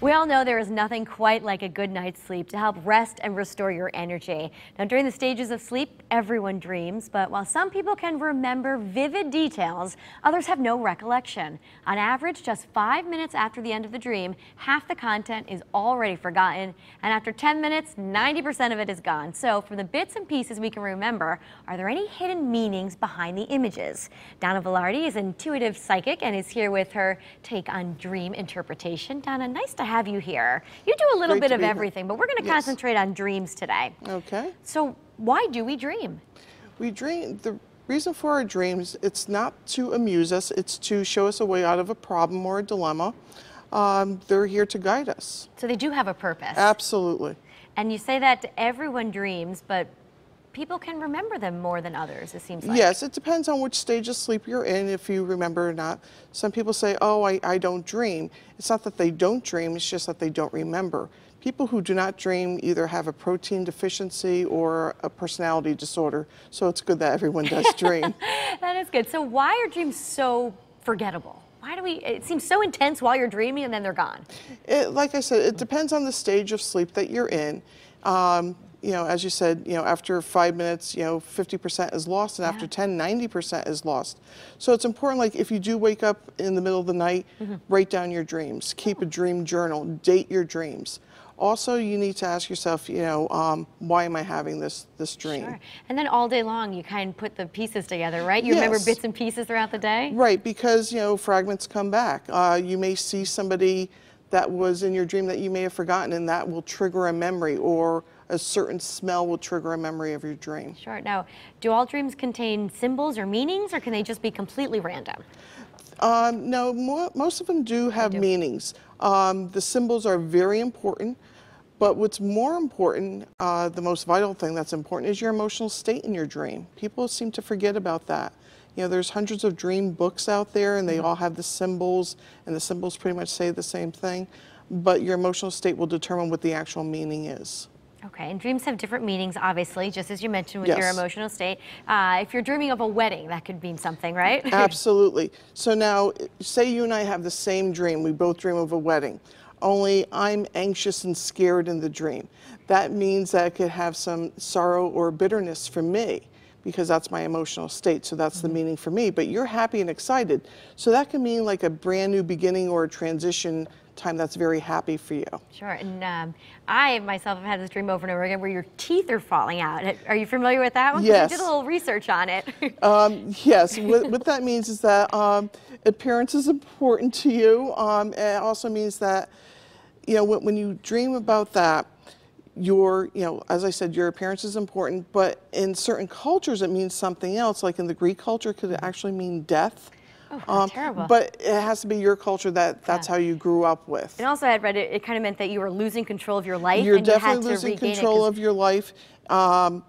We all know there is nothing quite like a good night's sleep to help rest and restore your energy. Now, during the stages of sleep, everyone dreams, but while some people can remember vivid details, others have no recollection. On average, just 5 minutes after the end of the dream, half the content is already forgotten, and after 10 minutes, 90% of it is gone. So, from the bits and pieces we can remember, are there any hidden meanings behind the images? Donna Velardi is an intuitive psychic and is here with her take on dream interpretation. Donna, nice to have you here. You do a little bit of everything, but we're going to concentrate on dreams today. Okay. So why do we dream? We dream, the reason for our dreams, it's not to amuse us, it's to show us a way out of a problem or a dilemma. They're here to guide us. So they do have a purpose. Absolutely. And you say that everyone dreams, but people can remember them more than others, it seems like. Yes, it depends on which stage of sleep you're in, if you remember or not. Some people say, oh, I don't dream. It's not that they don't dream, it's just that they don't remember. People who do not dream either have a protein deficiency or a personality disorder, so it's good that everyone does dream. That is good. So why are dreams so forgettable? Why do it seems so intense while you're dreaming and then they're gone? Like I said, it depends on the stage of sleep that you're in. You know, as you said, you know, after 5 minutes, you know, 50% is lost, and after 10, 90% is lost. So it's important, like if you do wake up in the middle of the night, write down your dreams, keep a dream journal, date your dreams. Also, you need to ask yourself, you know, why am I having this dream? Sure. And then all day long, you kind of put the pieces together, right? You remember bits and pieces throughout the day? Right, because, you know, fragments come back. You may see somebody that was in your dream that you may have forgotten, and that will trigger a memory, or a certain smell will trigger a memory of your dream. Sure. Now, do all dreams contain symbols or meanings, or can they just be completely random? No, most of them do have meanings. The symbols are very important, but what's more important, the most vital thing that's important, is your emotional state in your dream. People seem to forget about that. You know, there's hundreds of dream books out there, and they all have the symbols, and the symbols pretty much say the same thing, but your emotional state will determine what the actual meaning is. Okay, and dreams have different meanings, obviously, just as you mentioned with your emotional state. If you're dreaming of a wedding, that could mean something, right? Absolutely. So now, say you and I have the same dream. We both dream of a wedding, only I'm anxious and scared in the dream. That means that it could have some sorrow or bitterness for me, because that's my emotional state, so that's the meaning for me. But you're happy and excited, so that can mean like a brand new beginning or a transition time that's very happy for you. Sure, and I myself have had this dream over and over again where your teeth are falling out. Are you familiar with that one? Yes. I did a little research on it. Yes, what that means is that appearance is important to you. It also means that, you know, when you dream about that, you know, as I said, your appearance is important, but in certain cultures it means something else. Like in the Greek culture, it could actually mean death. Oh, terrible. But it has to be your culture that's how you grew up with. And also I had read it kind of meant that you were losing control of your life. You're and definitely you had to losing regain control of your life, and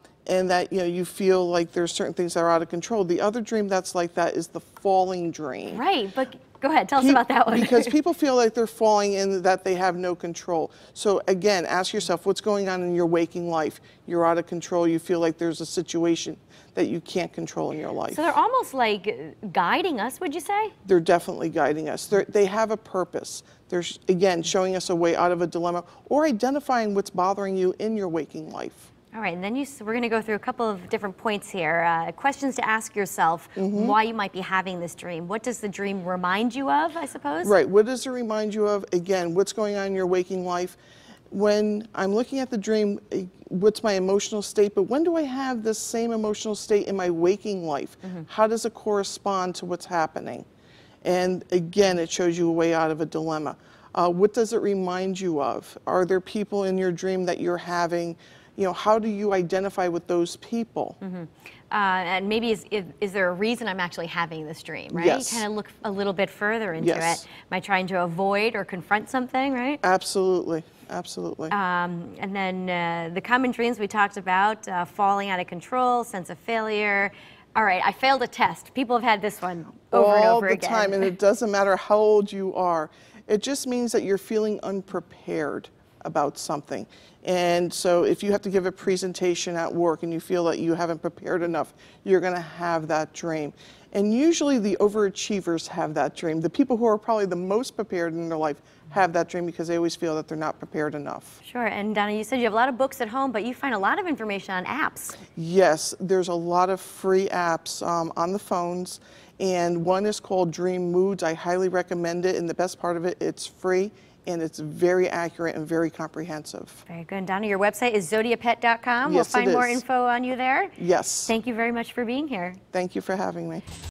that, you know, you feel like there's certain things that are out of control. The other dream that's like that is the falling dream. Right, but go ahead, tell us about that one. Because people feel like they're falling and that they have no control. So again, ask yourself what's going on in your waking life. You're out of control. You feel like there's a situation that you can't control in your life. So they're almost like guiding us, would you say? They're definitely guiding us. They have a purpose. They're, again, showing us a way out of a dilemma or identifying what's bothering you in your waking life. All right, and then we're going to go through a couple of different points here. Questions to ask yourself why you might be having this dream. What does the dream remind you of, I suppose? Right, what does it remind you of? Again, what's going on in your waking life? When I'm looking at the dream, what's my emotional state? But when do I have this same emotional state in my waking life? How does it correspond to what's happening? And again, it shows you a way out of a dilemma. What does it remind you of? Are there people in your dream that you're having? You know, how do you identify with those people? And maybe is there a reason I'm actually having this dream, right? Yes. You kind of look a little bit further into it. Am I trying to avoid or confront something, right? Absolutely, absolutely. And then the common dreams we talked about, falling out of control, sense of failure. All right, I failed a test. People have had this one over and over again. All the time, and it doesn't matter how old you are. It just means that you're feeling unprepared. about something. And so if you have to give a presentation at work and you feel that you haven't prepared enough, you're going to have that dream. And usually the overachievers have that dream. The people who are probably the most prepared in their life have that dream because they always feel that they're not prepared enough. Sure. And Donna, you said you have a lot of books at home, but you find a lot of information on apps. Yes, there's a lot of free apps on the phones, and one is called Dream Moods. I highly recommend it, and the best part of it, it's free and it's very accurate and very comprehensive. Very good. And Donna, your website is zodiapet.com. Yes, we'll find it more is. info on you there. Yes. Thank you very much for being here. Thank you for having me.